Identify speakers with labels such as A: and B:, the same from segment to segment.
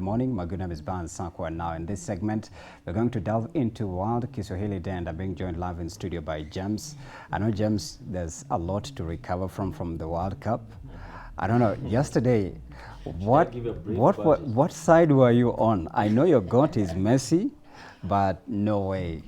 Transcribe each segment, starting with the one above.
A: Good morning, my good name is Sakwa. Now in this segment, we're going to delve into World Kiswahili Day, and I'm being joined live in studio by James. I know, James, there's a lot to recover from the World Cup. I don't know, yesterday, what side were you on? I know your goat is Messi, but no way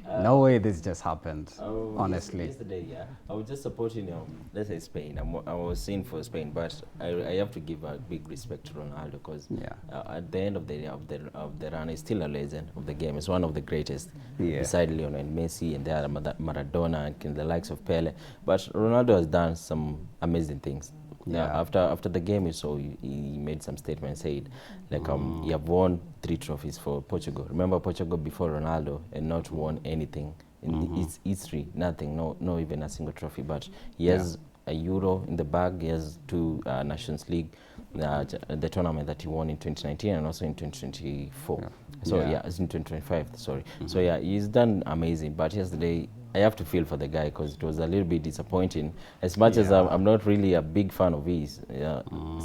A: this just happened, honestly.
B: Yesterday, yeah, I was just supporting, let's say Spain. I was in for Spain, but I have to give a big respect to Ronaldo because at the end of the run, he's still a legend of the game. He's one of the greatest, beside Lionel Messi and there Maradona and the likes of Pele. But Ronaldo has done some amazing things. After the game, you saw he made some statements, said like he have won 3 trophies for Portugal. Remember Portugal before Ronaldo and not won anything in its history, nothing, no even a single trophy. But he has a Euro in the bag. He has 2 Nations League, the tournament that he won in 2019 and also in 2024. So it's in 2025. Sorry. So he's done amazing. But yesterday, I have to feel for the guy because it was a little bit disappointing. As much as I'm not really a big fan of his,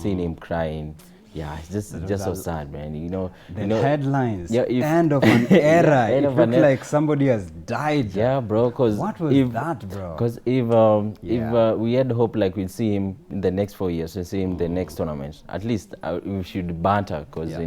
B: seeing him crying, it's just so sad, man. The
A: headlines, end of an era. It looked like somebody has died.
B: Yeah, bro. Cause
A: what was that, bro?
B: Because if we had hope like we'd see him in the next 4 years, we'll see him in the next tournament. At least we should banter because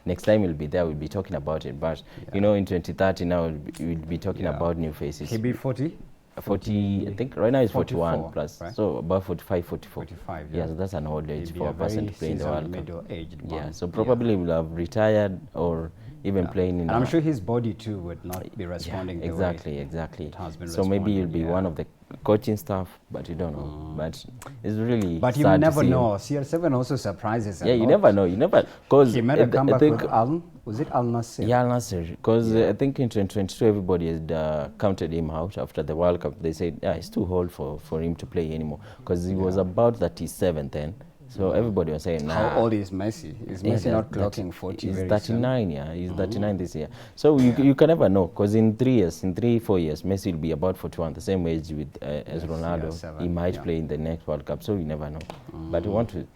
B: next time we'll be there, we'll be talking about it. But in 2030 now we'll be talking about new faces.
A: He'll be 40?
B: 40, I think right now he's 41 plus,
A: right?
B: So about 45, 44.
A: 45,
B: yeah. So that's an old age for a person to play in the World Cup.
A: Middle-aged
B: yeah, so probably will have retired or even playing in.
A: And I'm sure his body too would not be responding the way
B: exactly.
A: It has been
B: so maybe you'll be one of the coaching staff, but you don't know. But it's really
A: But you never know. CR7 also surprises a lot.
B: You never know. Because
A: he made a comeback with was it Al Nassr?
B: Yeah, Al Nassr. Because I think in 2022 everybody had counted him out after the World Cup. They said, it's too old for him to play anymore. Because he was about 37 then. So everybody was saying,
A: How old is Messi? Is Messi not clocking 40?
B: He's 39, He's 39 this year. So you can never know, because in 4 years, Messi will be about 41, the same age with as Ronaldo. He might play in the next World Cup, so you never know. But you want to.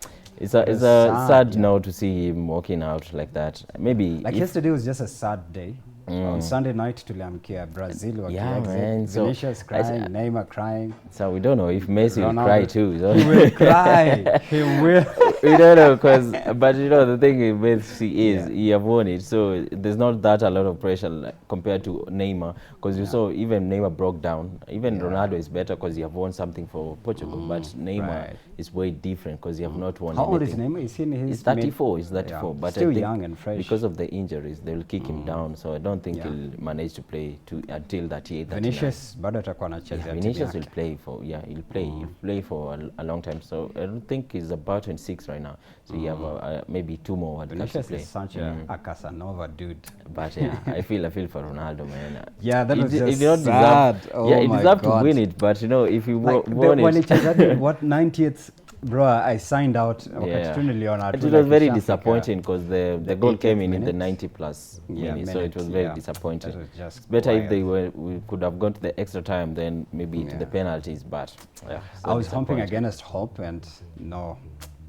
B: It's a sad now to see him walking out like that. Maybe
A: like yesterday was just a sad day. On Sunday night tuliamkia Brazil Vinicius crying, Neymar crying.
B: So we don't know if Messi will cry too.
A: He will cry. He will.
B: We don't know but the thing with Messi is he have won it, so there's not that a lot of pressure compared to Neymar, because you saw even Neymar broke down. Even Ronaldo is better because he have won something for Portugal, but Neymar is way different because he have not won anything.
A: How old is Neymar? Is he in his
B: He's 34. He's 34, but
A: still
B: I think
A: young and fresh.
B: Because of the injuries, they will kick him down. So I don't think he'll manage to play until 38.
A: Vinicius bado atakuwa anacheza.
B: Vinicius will play for he'll play for a long time. So I don't think he's about 26 right now. So you have maybe 2 more World Cups to play.
A: Vinicius is such a Casanova dude.
B: But I feel for Ronaldo, man.
A: That was just sad.
B: It deserved to win it, but if you won it.
A: When it was at what 90th. Bro, I signed out.
B: It was very disappointing because the goal came in the 90+ minutes, so it was very disappointing. It's better if we could have gone to the extra time, then maybe to the penalties. But
A: I was hoping against hope, and no,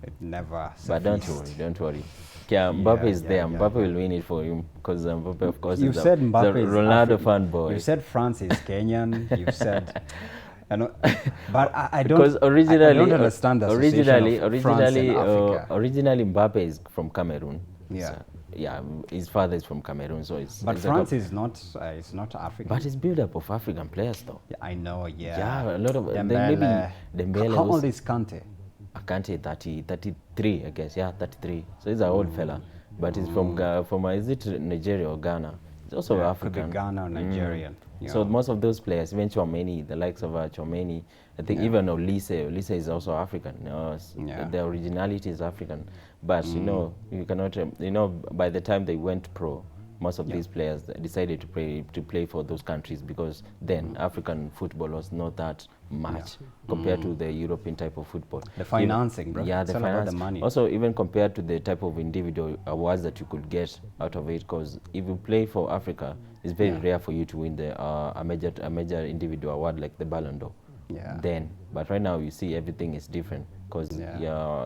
A: it never.
B: But don't worry. Mbappe is there. Mbappe will win it for him because Mbappe, of course, is a Ronaldo fanboy.
A: You said France is Kenyan. You said. But I don't.
B: Because originally,
A: I don't understand the
B: originally Mbappe is from Cameroon.
A: Yeah.
B: So, his father is from Cameroon, so it's.
A: But France is not. It's not African.
B: But it's built up of African players, though.
A: Yeah, I know.
B: Yeah, a lot of
A: Dembele. How old is Kante?
B: Kante 33, I guess. Yeah, 33. So he's an old fella, but he's from is it Nigeria or Ghana? It's also African.
A: Could be Ghana or Nigerian.
B: So most of those players, even Chouameni, the likes of Chouameni, I think even Olise is also African. The originality is African. But you cannot. By the time they went pro, most of these players decided to play for those countries, because then African football was not that much compared to the European type of football.
A: The financing, bro.
B: Yeah,
A: it's all about the money.
B: Also, even compared to the type of individual awards that you could get out of it, because if you play for Africa, it's very rare for you to win a major individual award like the Ballon d'Or. But right now you see everything is different. because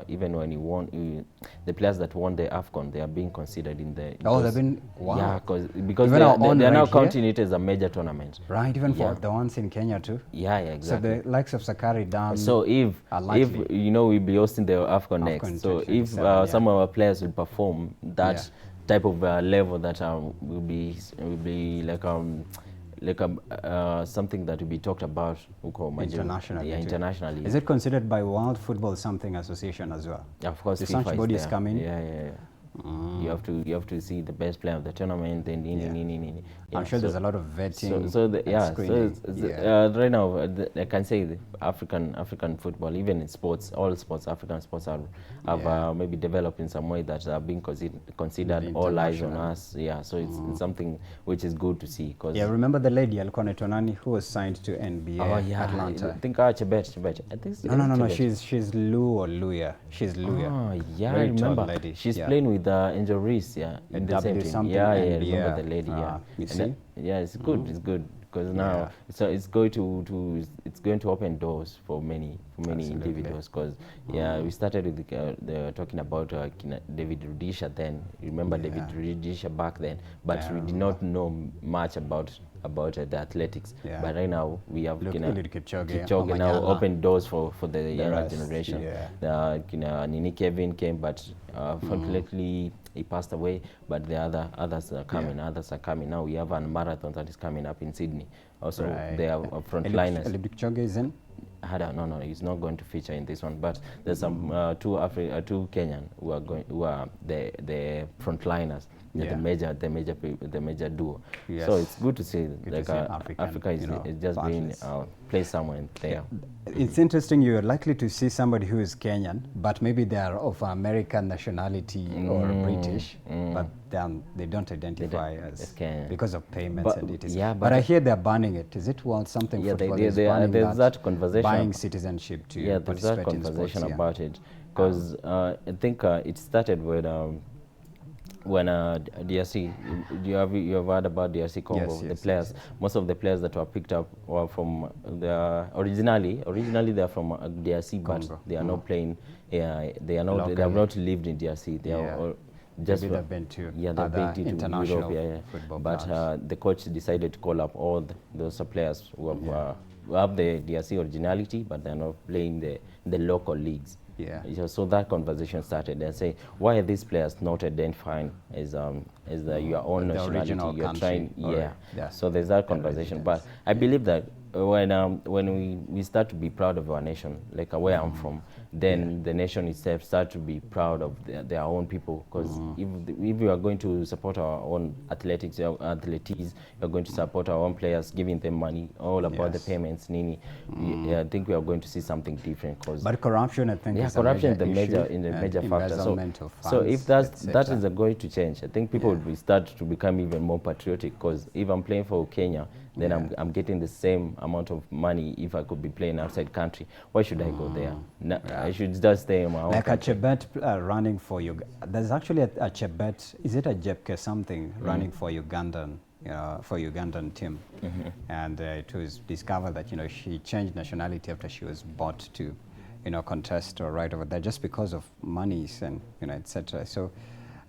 B: even when the players that won the AFCON, they are being considered in the.
A: They've been wow.
B: Yeah, because they are now counting it as a major tournament.
A: Right, even for the ones in Kenya too.
B: Yeah, exactly.
A: So the likes of Sakari done.
B: So if we'll be hosting the AFCON next, so if some of our players will perform that type of level that will be something that will be talked about
A: internationally.
B: Yeah, internationally.
A: Is it considered by World Football Something Association as well?
B: Yeah, of course.
A: The such body is coming.
B: Yeah. You have to see the best player of the tournament. And
A: I'm sure there's a lot of vetting.
B: Right now I can say the African football, even in sports, all sports, African sports have maybe developed in some way that are being considered all eyes on us. Yeah, so it's something which is good to see. Cause
A: remember the lady Alkone Tonani who was signed to NBA Atlanta.
B: I think Chebet. I think
A: no. She's Lu or Luya. She's Luya.
B: Oh yeah,
A: Very
B: I remember.
A: Lady.
B: She's playing with Angel Reese, in the same team. I remember the lady.
A: You see?
B: It's good. It's good because now it's going to open doors for many individuals. Because we started with talking about David Rudisha then. Remember David Rudisha back then, but we did not know much about the athletics. But right now we have Kipchoge now open doors for the younger generation. Nini Kevin came, but unfortunately he passed away. But the others are coming. Others are coming now. We have a marathon that is coming up in Sydney. Also, they are frontliners.
A: Kipchoge is in?
B: No, he's not going to feature in this one. But there's some two Kenyan who are the frontliners. The major duo. So it's good to see Africa is just being placed somewhere there.
A: It's interesting. You're likely to see somebody who is Kenyan, but maybe they are of American nationality or British, but they don't identify as Kenyan because of payments and it is. But I hear they're banning it. Is it World something?
B: There's that conversation.
A: Buying citizenship to
B: there's that conversation about it because I think it started with. When DRC, you have heard about DRC Congo? The players, most of the players that were picked up were from originally they are from DRC, Congo. But they are not playing. They have not lived in DRC. They are just
A: they've been to
B: international Europe,
A: football.
B: But the coach decided to call up all those players who have the DRC originality, but they're not playing the local leagues. So that conversation started and say, why are these players not identifying as your own nationality? You're trying, So there's that conversation. But I believe that when we start to be proud of our nation, like where I'm from, then the nation itself start to be proud of their own people. Because if we are going to support our own athletes, you're going to support our own players, giving them money, all about the payments, I think we are going to see something different.
A: But corruption, I think, is
B: corruption is the major factor. So if that is going to change, I think people will start to become even more patriotic. Because if I'm playing for Kenya, then I'm getting the same amount of money if I could be playing outside country. Why should I go there? I should just stay in my own country.
A: A Chebet running for you. There's actually a Chebet, is it a Jepke something, running for Ugandan team. And it was discovered that, she changed nationality after she was bought to, contest or right over there just because of monies and, etc. So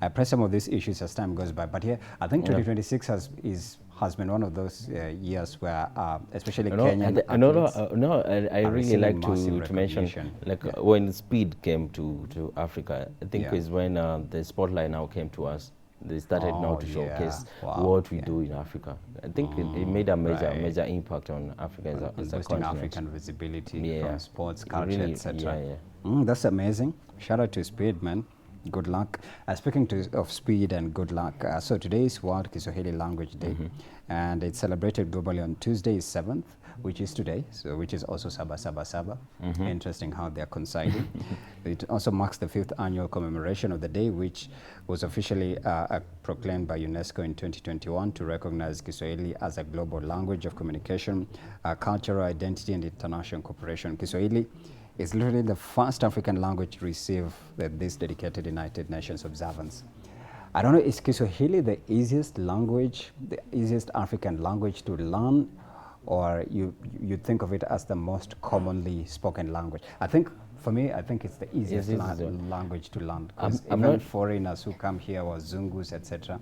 A: I press some of these issues as time goes by. But here, I think 2026 has been one of those years where, especially Kenyan athletes,
B: I really like to mention, when speed came to Africa, I think is when the spotlight now came to us. They started now to showcase what we do in Africa. I think it made a major impact on Africa as a continent.
A: African visibility from sports, culture, etc. That's amazing. Shout out to Speed, man. Good luck. Speaking of speed and good luck, so today is World Kiswahili Language Day, and it's celebrated globally on Tuesday 7th, which is today, which is also Saba Saba Saba. Interesting how they're coinciding. It also marks the 5th annual commemoration of the day, which was officially proclaimed by UNESCO in 2021 to recognize Kiswahili as a global language of communication, cultural identity, and international cooperation. Kiswahili is literally the first African language to receive this dedicated United Nations observance. I don't know, is Kiswahili the easiest language, the easiest African language to learn, or you think of it as the most commonly spoken language? I think for me, I think it's the easiest language to learn. Because even foreigners who come here, Wazungus, etc.,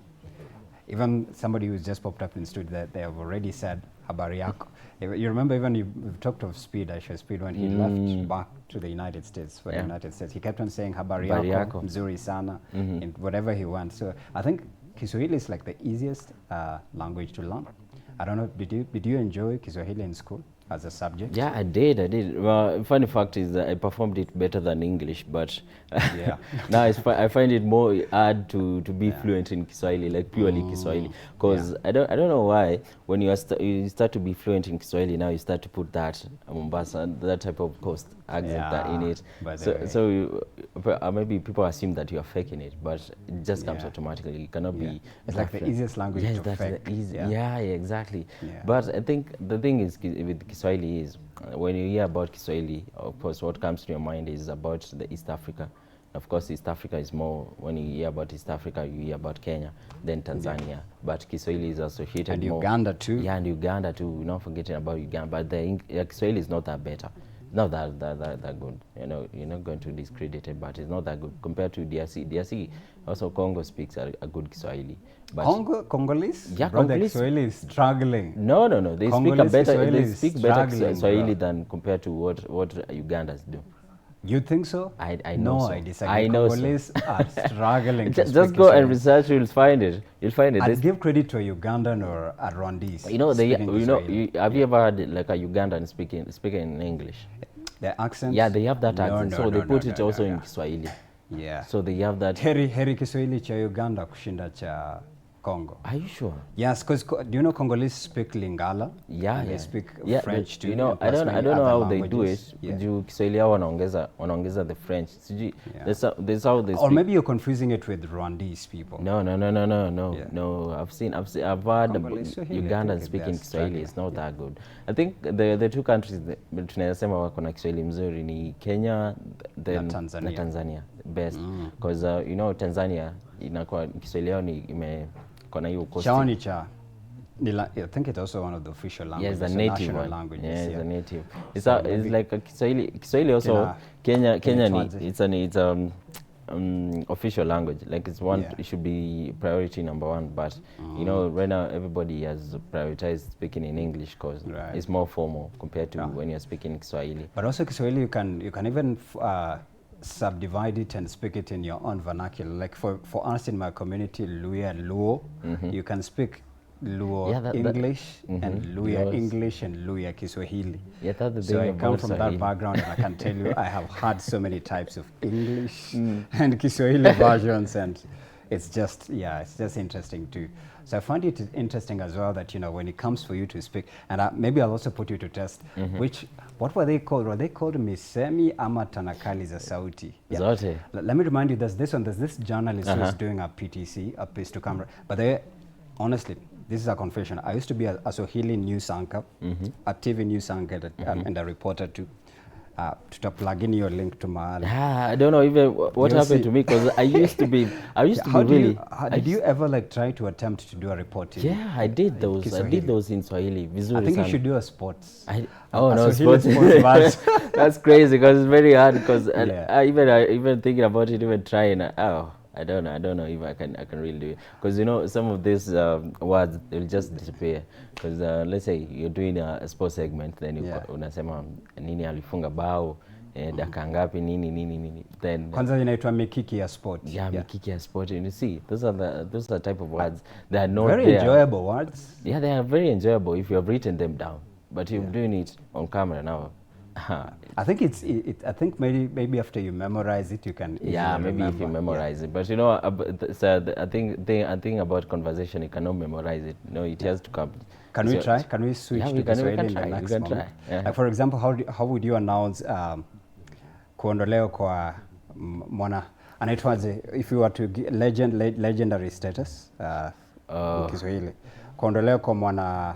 A: even somebody who's just popped up in the studio, that they have already said habari yako. You remember, even we've talked of Speed, Aisha Speed, when he left back to the United States, for the United States, he kept on saying habari yako, mzuri sana, in whatever he wants. So I think Kiswahili is like the easiest language to learn. I don't know, did you enjoy Kiswahili in school as a subject?
B: Yeah, I did. Well, funny fact is that I performed it better than English, but now I find it more hard to be fluent in Kiswahili, like purely Kiswahili, because I don't know why when you start to be fluent in Kiswahili, now you start to put that Mombasa, that type of coast accent in it. So maybe people assume that you are faking it, but it just comes automatically. It cannot be.
A: It's like the easiest language to fake.
B: Yeah, exactly. But I think the thing is with Kiswahili is when you hear about Kiswahili, of course, what comes to your mind is about the East Africa. Of course, East Africa is more, when you hear about East Africa, you hear about Kenya, then Tanzania. But Kiswahili is associated
A: and
B: more.
A: Uganda too.
B: Yeah, and Uganda too. We're not forgetting about Uganda. But the Kiswahili is not that better. Not that good. You know, you're not going to discredit it, but it's not that good compared to DRC. DRC, also Congo speaks a good Kiswahili. But
A: Congolese?
B: Yeah,
A: Brother,
B: Congolese.
A: Kiswahili is struggling.
B: No. They speak better Swahili
A: bro.
B: than compared to what Ugandans do.
A: You think so?
B: I know.
A: No,
B: so.
A: I disagree.
B: I know.
A: Congolese are struggling.
B: Just go and research. You'll find it.
A: I'd give credit to a Ugandan or a Rwandese.
B: You know, have you ever heard like a Ugandan speaking in English?
A: Their accent?
B: Yeah, they have that accent. So they put it also in Kiswahili.
A: Yeah.
B: So they have that.
A: Heri Kiswahili cha Uganda kushinda cha Congo.
B: Are you sure?
A: Yes, because do you know Congolese speak Lingala?
B: Yeah,
A: They speak French too.
B: You know, I don't know how they do it. Juu Kiswahili yao wanaongeza the French. There's how they speak.
A: Or maybe you're confusing it with Rwandese people.
B: No. I've heard Ugandans speaking Kiswahili. It's not that good. I think the two countries tunasema wako na Kiswahili mzuri ni Kenya then na Tanzania best because you know Tanzania inakuwa Kiswahili yao ni kona hiyo coast.
A: Chao cha I think it's also one of the official languages.
B: Yes, the native one.
A: Languages.
B: Yeah, it's a native. It's like a Kiswahili also. Kenya it's an official language. Like it's one, it should be priority number one. But you know, right now everybody has prioritized speaking in English because it's more formal compared to when you're speaking Kiswahili.
A: But also Kiswahili, you can even subdivide it and speak it in your own vernacular. Like for us in my community, Luo, you can speak Luo English and Luya English and Luya Kiswahili. So I come from that background and I can tell you I have had so many types of English and Kiswahili versions, and it's just interesting too. So I find it interesting as well that, you know, when it comes for you to speak, and maybe I'll also put you to test, what were they called? Were they called Misemi ama Tanakali za Sauti?
B: Zote.
A: Let me remind you, there's this journalist who's doing a PTC, a piece to camera, but honestly, this is a confession. I used to be a Swahili news anchor, a TV news anchor, and a reporter too. To plug in your link to Mahali.
B: I don't know even what happened to me, because I used to be
A: did you ever like try to attempt to do a report?
B: Yeah, I did those. I did those in Swahili. Vizuri
A: I think
B: sana.
A: You should do a sports.
B: Sports. That's crazy because it's very hard. Because I even thinking about it, even trying. I don't know if I can really do it, because you know some of these words will just disappear. Because let's say you're doing a sports segment, then unasema nini alifunga bao dakika ngapi nini, then
A: kwanza inaitwa mikiki ya sport.
B: Mikiki ya sport, and you see those are the type of words that are not
A: very enjoyable words.
B: Yeah, they are very enjoyable if you have written them down, but you're doing it on camera now.
A: I think I think maybe after you memorize it, you can.
B: Maybe if you memorize it, but you know, I think about conversation, you cannot memorize it. No, it has to come.
A: Can we try? Can we switch to Kiswahili in the next moment? Like for example, how would you announce kuondolewa kwa mwana anaitwaje, if you were to legendary status in Kiswahili, kuondolewa kwa mwana,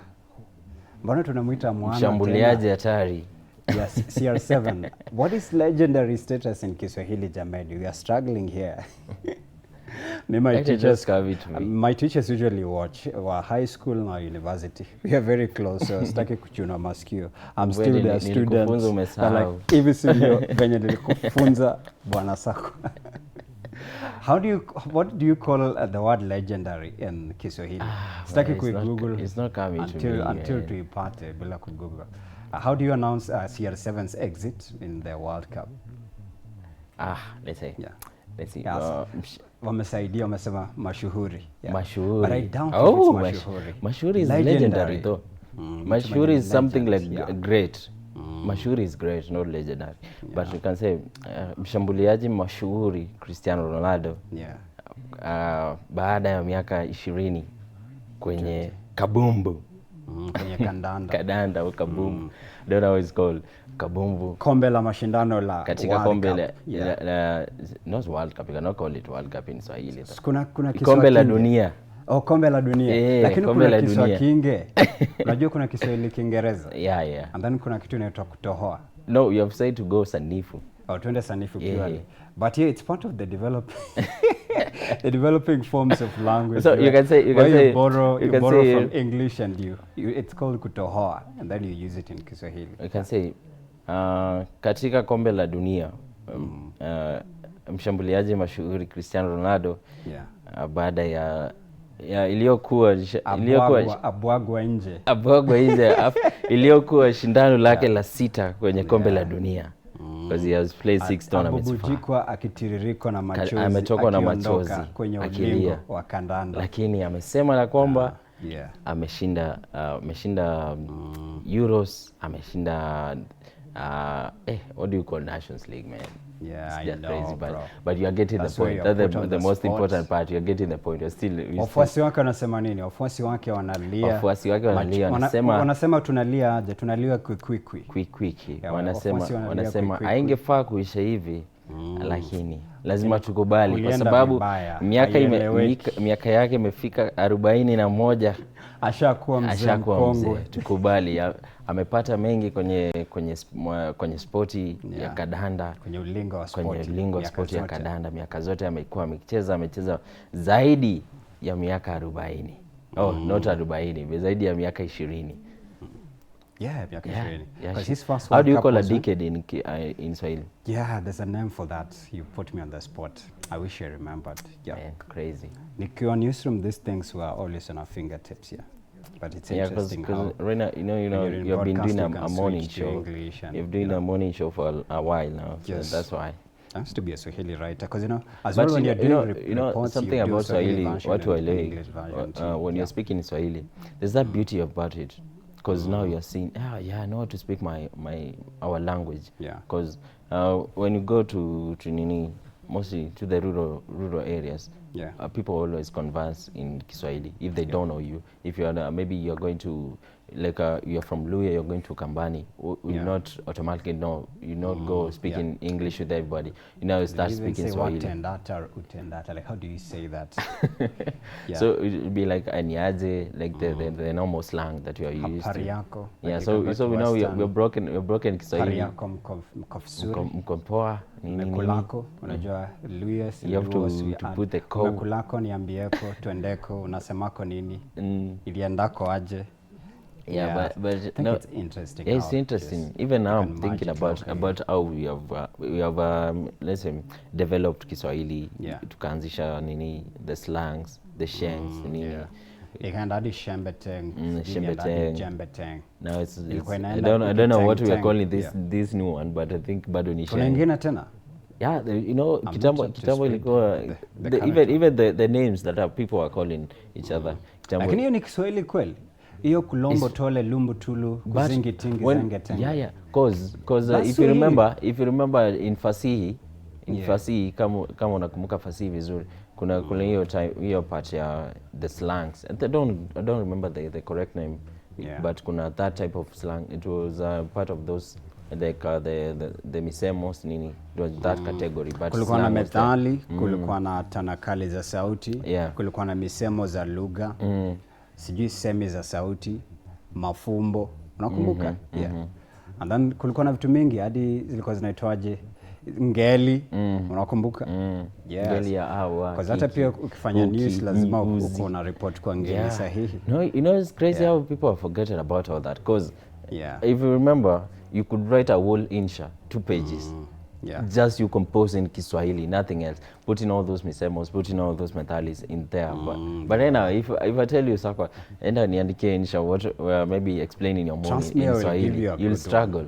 A: mbona tunamuita mwana
B: mshambuliaji hatari.
A: Yes, CR7. What is legendary status in Kiswahili, Jamedi? We are struggling here. My teachers,
B: me.
A: my teachers usually watch high school or university. We are very close, so sitaki kuchuna masikio. I'm still their student. Like, hivi sivyo venye nilikufunza Bwana Sakwa. What do you call the word legendary in Kiswahili? Sitaki Google.
B: It's not coming
A: until tuipate bila Google. How do you announce CR7's exit in the World Cup?
B: Let's say.
A: Yeah.
B: Let's see.
A: Wamesaidia, wamesema mashuhuri.
B: Yeah. Mashuhuri.
A: But I doubt if it's mashuhuri.
B: Mashuhuri is legendary though. Mashuhuri is something like great. Mashuhuri is great, not legendary. Yeah. But you can say mshambuliaji mashuhuri Cristiano Ronaldo.
A: Yeah.
B: Baada ya miaka 20 kwenye kabumbu.
A: Kwenye kandanda.
B: Kadanda au kabumbu. Don't know how it's called. Kabumbu.
A: Kombe la mashindano la
B: katika kombe la not World Cup, you cannot call it World Cup in Swahili.
A: Kuna
B: kombe la dunia.
A: Kombe la dunia. Lakini kuna Kiswahili kinge. Unajua kuna Kiswahili Kiingereza.
B: Yeah.
A: And then kuna kitu inaitwa kutohoa.
B: No, you have said to go sanifu.
A: Tuende sanifu kiwali. But it's part of the developing forms of language.
B: So you can say you
A: borrow from English and it's called kutohoa, and then you use it in Kiswahili.
B: You can say katika kombe la dunia mshambuliaji mashuhuri Cristiano Ronaldo baada ya iliyokuwa
A: abwagwa nje
B: iliyokuwa shindano lake la 6 kwenye kombe la dunia. Because he has played 6 tournaments.
A: Abubujikwa akitiririko na machozi.
B: Ametokwa na machozi
A: kwenye ulingo wa kandanda.
B: Lakini amesema na kwamba ameshinda Euros, ameshinda what do you call Nations League, man?
A: Yeah, I know,
B: crazy,
A: bro.
B: But you are getting the point. That's the most important part. You are getting the point.
A: Wafuasi wake wanasema nini? Wafuasi wake wanalia. Wanasema tunalia aje? Tunalia
B: quick. Wanasema haingefaa kuisha hivi. Lakini lazima tukubali kwa sababu miaka yake imefika 41.
A: Ashakuwa mzee mkongwe.
B: Tukubali. Amepata mengi kwenye spoti ya kadanda,
A: kwenye ulingo wa spoti
B: ya kadanda. Miaka zote amekuwa amecheza zaidi ya miaka 40. Not 40, zaidi ya miaka 20.
A: Yeah, miaka 20. Because his first
B: How do you call a decade in Swahili?
A: Yeah, there's a name for that. You put me on the spot. I wish I remembered. Yeah.
B: Man, crazy.
A: Nikiwa newsroom, these things were always on our fingertips, But it's interesting
B: because right now, you have been doing a morning show. You've been doing a morning show for a while now. So
A: yes.
B: That's why.
A: I used to be a Swahili writer because as well when you're doing reports,
B: something about Swahili, what do I like? When you're speaking in Swahili, there's that beauty about it. Because now you're seeing, I know how to speak our language. Because when you go to Nini, mostly to the rural areas, people always converse in Kiswahili if they don't know you. If you're maybe you're going to you're from Luya, you're going to Kambani, you not automatically know. You not go speaking English with everybody. You start speaking Swahili.
A: Utendata, like how do you say that?
B: So it would be like aniaje, like the normal slang that you are used
A: to.
B: Yeah, so we know we're broken Kiswahili. Mkompoa,
A: Mekulako, unajua Luya,
B: you have to put the ko.
A: Mekulako niambieko, tuendeko, unasemako nini? Iliendako aje?
B: Yeah, but
A: I think it's interesting.
B: Yeah, it's interesting. Even now I'm thinking about how we have let's say developed Kiswahili. Tukaanzisha nini the slangs, the shanks, nini.
A: Ikandadi shembeteng, jembeteng.
B: Now I don't know what we are calling this new one, but I think bado ni
A: sheng. Kuna ingine tena?
B: Yeah, kitambo ilikuwa even the names that people are calling each other.
A: Lakini hiyo ni Kiswahili kweli? Iyo kulombo tole lumbu tulu kuzingi tingi zenge tenge.
B: Yeah. Cause if you remember in Fasihi kama unakumbuka Fasihi vizuri, kuna hiyo part ya the slangs. I don't remember the correct name. But kuna that type of slang. It was part of those the misemos nini, it was that category. But
A: kulikuwa na methali, kulikuwa na tanakali za sauti, kulikuwa na misemo za lugha. Sijui semi za sauti, mafumbo, unakumbuka? And then kulikuwa na vitu mingi hadi zilikuwa zinaitwaje ngeli unakumbuka? Yes.
B: Ngeli ya awa.
A: Because hata pia ukifanya news lazima uko na report kwa ngeli sahihi.
B: No, you know it's crazy how people have forgotten about all that, because if you remember, you could write a whole insha, 2 pages. Just you compose in Kiswahili, nothing else. Put in all those misemos, put in all those methalis in there. But right now, if I tell you, Sakwa, enda niandike insha, what maybe explain in your morning in Swahili, you'll struggle.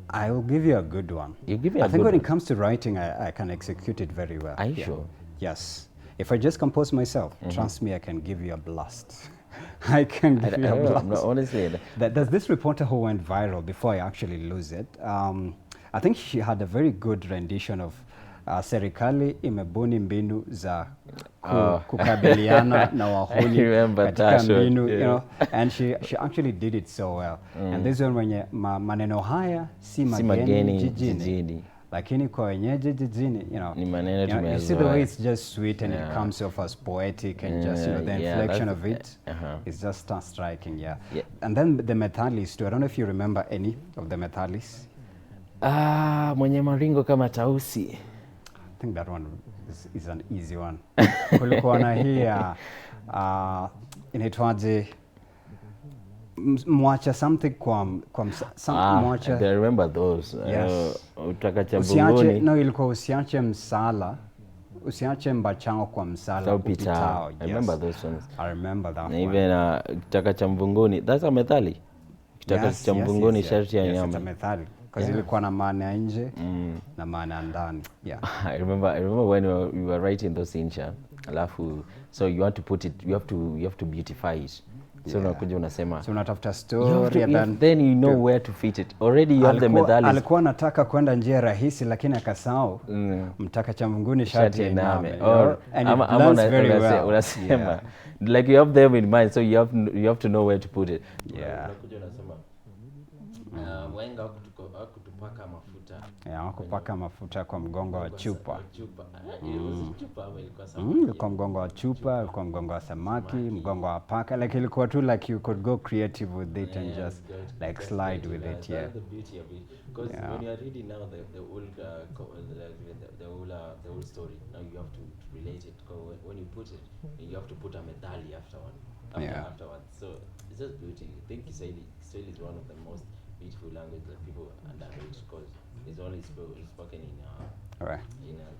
A: I will give you a good one.
B: You give me a
A: I
B: good
A: think when
B: one.
A: it comes to writing, I can execute it very well.
B: Are you sure?
A: Yes. If I just compose myself, trust me, I can give you a blast. I can give you a blast.
B: No, honestly.
A: There's this reporter who went viral before I actually lose it. I think she had a very good rendition of Serikali, imebuni mbinu za kukabiliana na wahuni katika mbinu, you know, and she actually did it so well. And this one wenye maneno haya si mageni jijini. Lakini kwa wenyeji jijini, you know, you see the way it's just sweet and it comes off as poetic and just, you know, the inflection of it is just striking, And then the methalis too. I don't know if you remember any of the methalis.
B: Mwenye maringo kama tausi.
A: I think that one is an easy one. Kulikuwa na hii inaitwaje mwacha something kwa mwacha.
B: I remember those.
A: Yes.
B: Utakacha bungoni.
A: No, ilikuwa usiache msala. Usiache mbachango kwa msala upitao.
B: I remember those ones.
A: I remember that one.
B: Even utakacha mbungoni. That's a methali. Utakacha mbungoni sharti ya nyama.
A: It's a methali. Because ilikuwa na maana nje na maana ndani.
B: I remember when we were writing those insha. Alafu, so you want to put it, you have to beautify it. So unakuja unasema.
A: So unatafuta story
B: and then you know where to fit it. Already you have the medallions.
A: Alikuwa anataka kwenda njia rahisi lakini akasahau mtaka cha mbinguni shati ya iname. And it lands very well.
B: Unasema like you have them in mind, so you have to know where to put it. Unakuja unasema wenga kutupaka mafuta.
A: Kupaka mafuta kwa mgongo wa chupa. Kwa mgongo wa chupa, kwa mgongo wa samaki, mgongo wa paka. Like ilikuwa tu like you could go creative with it and just like slide with it.
B: That's the beauty of it. Because when you are reading now the whole story, now you have to relate it. When you put it, you have to put a medallion afterwards. So it's just beauty. I think Swahili is one of the most beautiful languages that people underrate, because it's only spoken in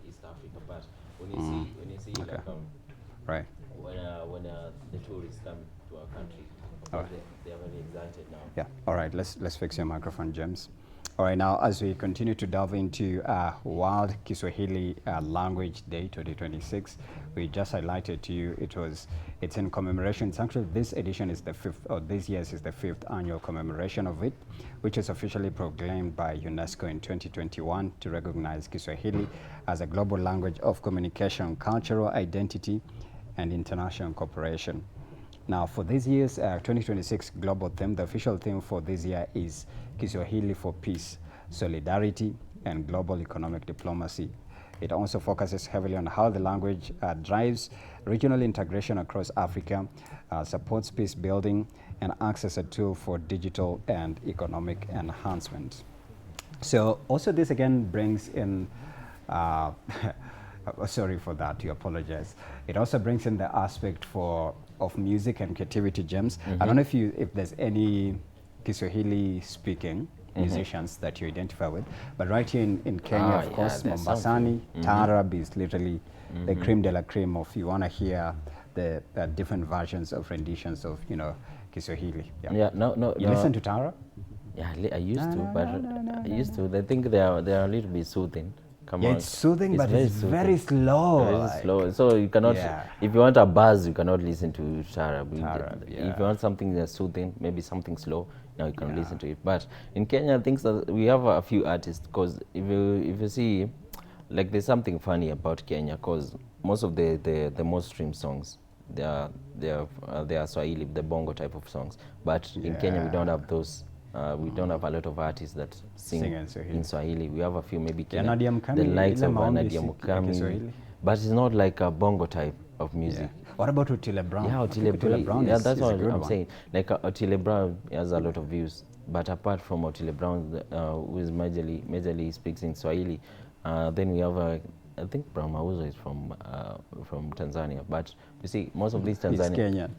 B: East Africa. But when you see like when the tourists come to our country, they are very excited now.
A: All right, let's fix your microphone, James. All right, now as we continue to delve into World Kiswahili Language Day 2026, we just highlighted to you it's in commemoration. It's actually this edition is the 5th, or this year's is the 5th annual commemoration of it, which is officially proclaimed by UNESCO in 2021 to recognize Kiswahili as a global language of communication, cultural identity, and international cooperation. Now, for this year's 2026 global theme, the official theme for this year is Kiswahili for Peace, Solidarity, and Global Economic Diplomacy. It also focuses heavily on how the language drives regional integration across Africa, supports peace building, and acts as a tool for digital and economic enhancement. So also this again brings in, sorry for that, you apologize. It also brings in the aspect of music and creativity, James. I don't know if there's any Kiswahili speaking musicians that you identify with, but right here in Kenya, of course, Mombasani, Taarab is literally the creme de la creme of, you want to hear the different versions of renditions of, you know, Kiswahili. You listen to Taarab?
B: Yeah, I used to, but I used to. I think they are a little bit soothing.
A: It's soothing, but it's very slow.
B: Very slow. So you cannot, if you want a buzz, you cannot listen to Taarab. If you want something that's soothing, maybe something slow, now you can listen to it. But in Kenya, things that we have a few artists, because if you see, like there's something funny about Kenya, because most of the most streamed songs, they are Swahili, the bongo type of songs. But in Kenya, we don't have those. We don't have a lot of artists that sing in Swahili. We have a few, maybe Kenya, the likes of Nadia Mukami, but it's not like a bongo type of music.
A: What about Otile Brown?
B: Yeah, Otile Brown. Yeah, that's what I'm saying. Like Otile Brown has a lot of views, but apart from Otile Brown, who is majorly speaks in Swahili, Then we have I think Brahmauzo is from Tanzania, but you see most of these
A: He's
B: Tanzania
A: Kenyan.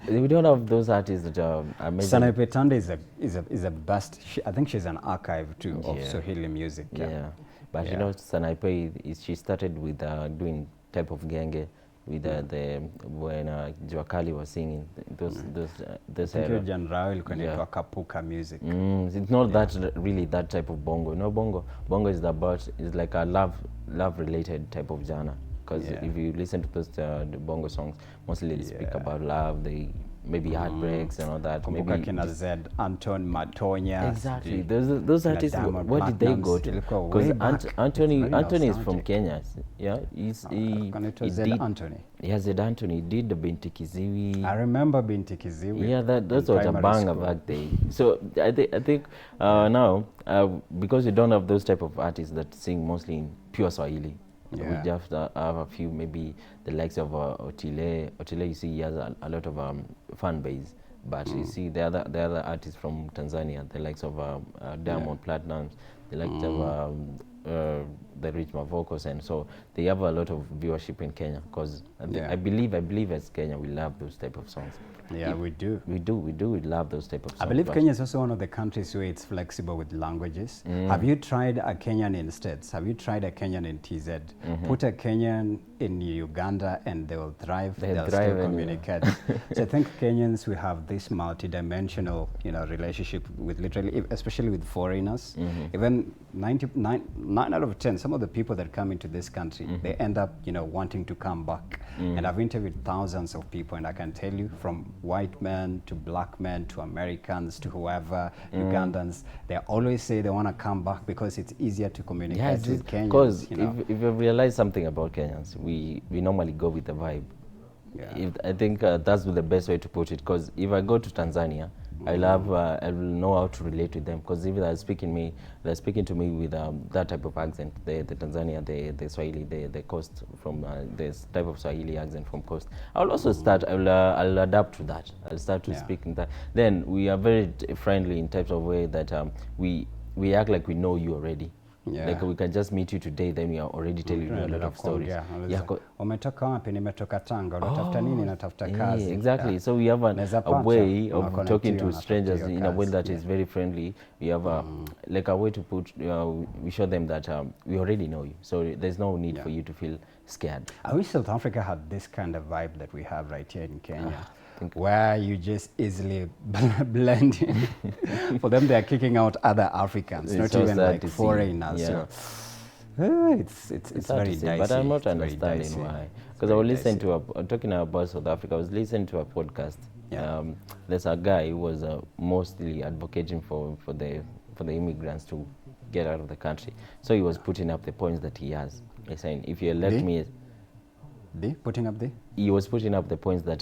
B: we don't have those artists that are amazing.
A: Sanaipe Tande is a best. I think she's an archive too of Swahili music.
B: Yeah, but you know Sanaipe she started with doing type of genge with the when Serikali was singing those
A: era. Kapuka music.
B: It's not that really that type of bongo. You know, bongo is is like a love related type of genre. Because if you listen to those the bongo songs, mostly they speak about love. They maybe heartbreaks and all that. Maybe
A: Kina Zed, Anton Matonya.
B: Exactly. Those artists. Where did they go to? Because Anthony is from Kenya. Yeah, he did
A: Anthony.
B: Yeah, Zed Anthony did the Binti Kiziwi.
A: I remember Binti Kiziwi.
B: Yeah, that's what a banger back day. So I think now because we don't have those type of artists that sing mostly in pure Swahili. We just have a few, maybe the likes of Otile. Otile, you see, he has a lot of fan base. But you see, the other artists from Tanzania, the likes of Diamond Platnumz, the likes of the Rich Mavokos, and so they have a lot of viewership in Kenya. Because I believe as Kenya, we love those type of songs.
A: Yeah, we do.
B: We love those type of songs.
A: I believe Kenya is also one of the countries where it's flexible with languages. Have you tried a Kenyan in States? Have you tried a Kenyan in TZ? Put a Kenyan in Uganda and they will thrive. They'll still communicate. So I think Kenyans, we have this multi-dimensional, relationship with literally, especially with foreigners. Even 9 out of 10, some of the people that come into this country, they end up, wanting to come back. And I've interviewed thousands of people, and I can tell you, from white men to black men to Americans to whoever, Ugandans, they always say they want to come back because it's easier to communicate with Kenyans.
B: Because if you realize something about Kenyans, we normally go with the vibe. I think that's the best way to put it. Because if I go to Tanzania, I will know how to relate with them. Because if they're speaking to me with that type of accent, the Tanzania, the Swahili, the coast from this type of Swahili accent from coast. I'll also I'll adapt to that. I'll start to speak in that. Then we are very friendly in types of way that we act like we know you already. Like we can just meet you today, then we are already telling you a lot of stories.
A: Umetoka wapi? Nimetoka Tanga. Unatafuta nini? Natafuta kazi.
B: Exactly. So we have a way of talking to strangers in a way that is very friendly. We have like a way to put, we show them that we already know you. So there's no need for you to feel scared.
A: I wish South Africa had this kind of vibe that we have right here in Kenya. Where you just easily blend in. For them, they are kicking out other Africans,
B: it's
A: not
B: so
A: even like foreigners.
B: Yeah.
A: So, it's very dicey.
B: But I'm not understanding why. Because I was listening to talking about South Africa, I was listening to a podcast. There's a guy who was mostly advocating for the immigrants to get out of the country. So he was putting up the points that he has. He's saying, if you elect me... He was putting up the points that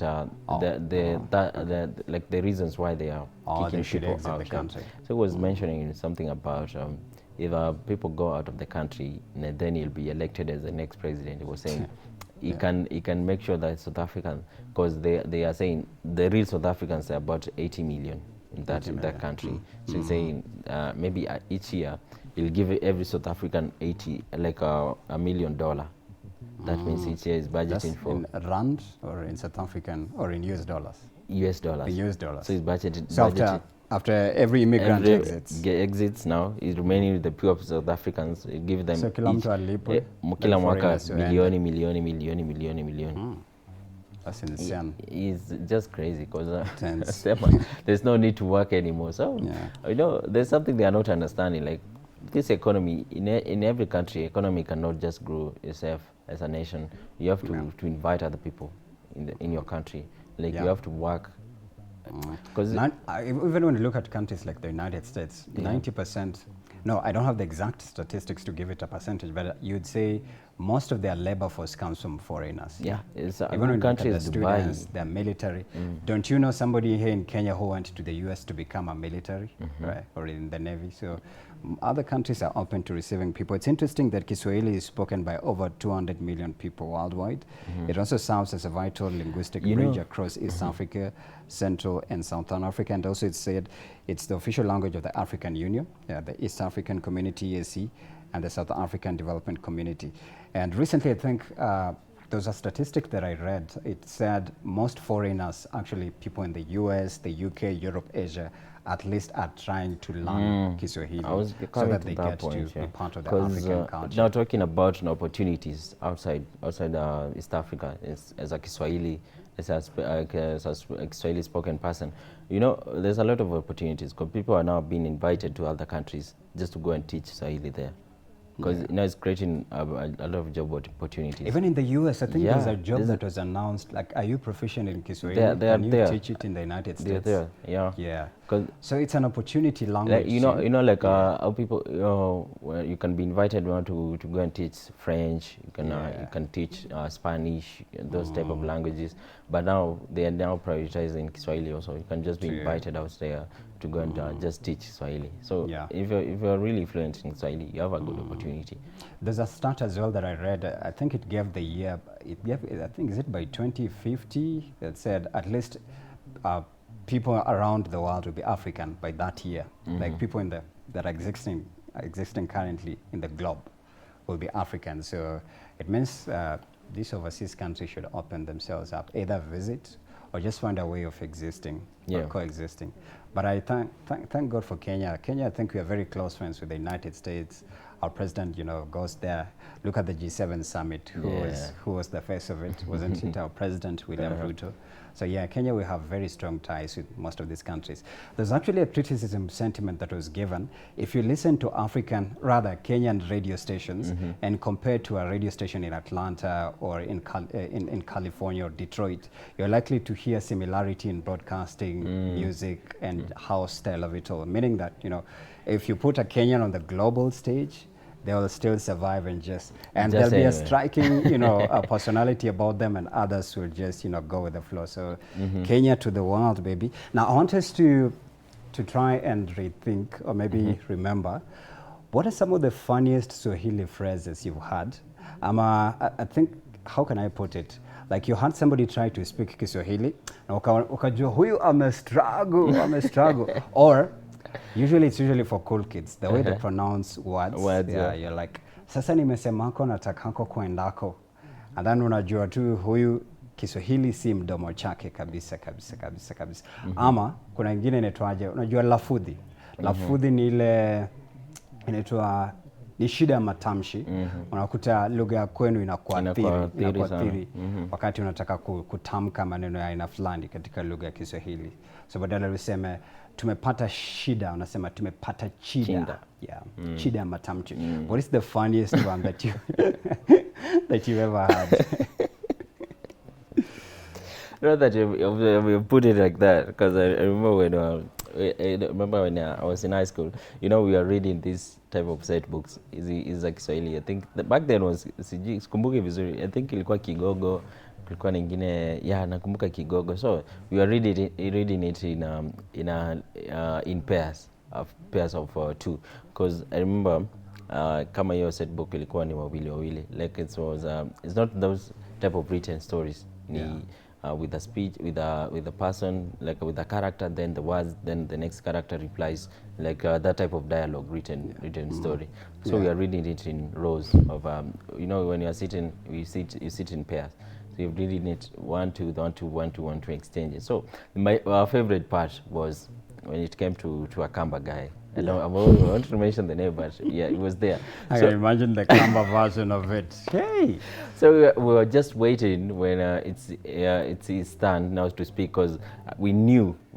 B: like the reasons why they are kicking people out of the country. So he was mentioning something about if people go out of the country, then he'll be elected as the next president. He was saying he can make sure that South Africans, because they are saying the real South Africans are about 80 million in that country. So he's saying maybe each year he'll give every South African $1 million. That means each year is budgeting for...
A: in rand or in South African or in US dollars?
B: US dollars.
A: In US dollars.
B: So it's budgeted...
A: So after every immigrant
B: exits now, is remaining with the pure South Africans. Give them...
A: So kila mtu alipwe?
B: Kila mwaka milioni.
A: That's insane.
B: It's just crazy because there's no need to work anymore. So, there's something they are not understanding. Like, this economy, in every country, economy cannot just grow itself as a nation. You have to invite other people in your country. Like you have to work. Because
A: even when you look at countries like the United States, 90%, no, I don't have the exact statistics to give it a percentage, but you'd say most of their labor force comes from foreigners.
B: Yeah,
A: even when countries, the students, they're military. Don't you know somebody here in Kenya who went to the US to become a military, right, or in the Navy? So other countries are open to receiving people. It's interesting that Kiswahili is spoken by over 200 million people worldwide. It also serves as a vital linguistic bridge across East Africa, Central and Southern Africa, and also it's said it's the official language of the African Union, the East African Community, EAC, and the South African development community. And recently, I think there was a statistic that I read. It said most foreigners, actually people in the US, the UK, Europe, Asia, at least are trying to learn Kiswahili so that they get to be part of the African culture.
B: Now talking about opportunities outside East Africa, as a Kiswahili, as a Kiswahili spoken person, you know, there's a lot of opportunities because people are now being invited to other countries just to go and teach Swahili there. Because you know, it's creating a lot of job opportunities.
A: Even in the US, I think there's a job that was announced. Like, are you proficient in Kiswahili? Can you teach it in the United States?
B: They're there,
A: yeah. So it's an opportunity language.
B: Like, you know, like how people, you know, where you can be invited to go and teach French. You can teach Spanish, those type of languages. But now they are now prioritizing Kiswahili also. You can just be invited out there to go and just teach Swahili. So if you're really fluent in Swahili, you have a good opportunity.
A: There's a stat as well that I read. I think it gave the year. I think, is it by 2050? That said at least people around the world will be African by that year. Like people that are existing currently in the globe will be African. So it means these overseas countries should open themselves up, either visit or just find a way of existing or coexisting. But I thank God for Kenya. Kenya, I think we are very close friends with the United States. Our president, you know, goes there. Look at the G7 summit. Who was the face of it? Wasn't it our president, William Ruto? So yeah, Kenya, we have very strong ties with most of these countries. There's actually a criticism sentiment that was given. If you listen to Kenyan radio stations and compare to a radio station in Atlanta or in California or Detroit, you're likely to hear similarity in broadcasting, music, and house style of it all. Meaning that, you know, if you put a Kenyan on the global stage, they will still survive and there'll be a striking, you know, a personality about them, and others will just, you know, go with the flow. So Kenya to the world, baby. Now I want us to try and rethink or maybe remember, what are some of the funniest Swahili phrases you've had? I think, how can I put it? Like, you had somebody try to speak Kiswahili, na ukajua huyu amestruggle, or usually it's for cool kids, the way they pronounce words. You're like, sasa nimesemako natakako kuendako, and then unajua tu huyu Kiswahili si mdomo chake kabisa. Ama kuna ingine inaitwaje, unajua lafudhi. Lafudhi ni ile inaitwa ni shida ya matamshi. Unakuta lugha ya kwenu inakuathiri wakati unataka kutamka maneno ya aina fulani katika lugha ya Kiswahili. So badala useme tumepata shida, unasema tumepata chida. Chida ya matamshi. What is the funniest one that you've ever had?
B: Not that you put it like that, because I remember when I was in high school, you know, we were reading this type of set books. Is like Swahili. I think back then was sikumbuki vizuri. I think ilikuwa Kigogo, kulikuwa nyingine nakumbuka Kigogo. So we were reading it in pairs of two, because I remember kama hiyo set book ilikuwa ni wawili. Like it's not those type of written stories. With a speech, with a person, like with a character, then the words, then the next character replies, like that type of dialogue, written story. So we are reading it in rows of, you know, when you are sitting, you sit in pairs. So you're reading it one, two, exchange it. So our favorite part was when it came to a Kamba guy. I want to mention the name, but yeah, it was there.
A: I can imagine the Kamba version of it. Hey!
B: So we were just waiting when it's his turn now to speak, because we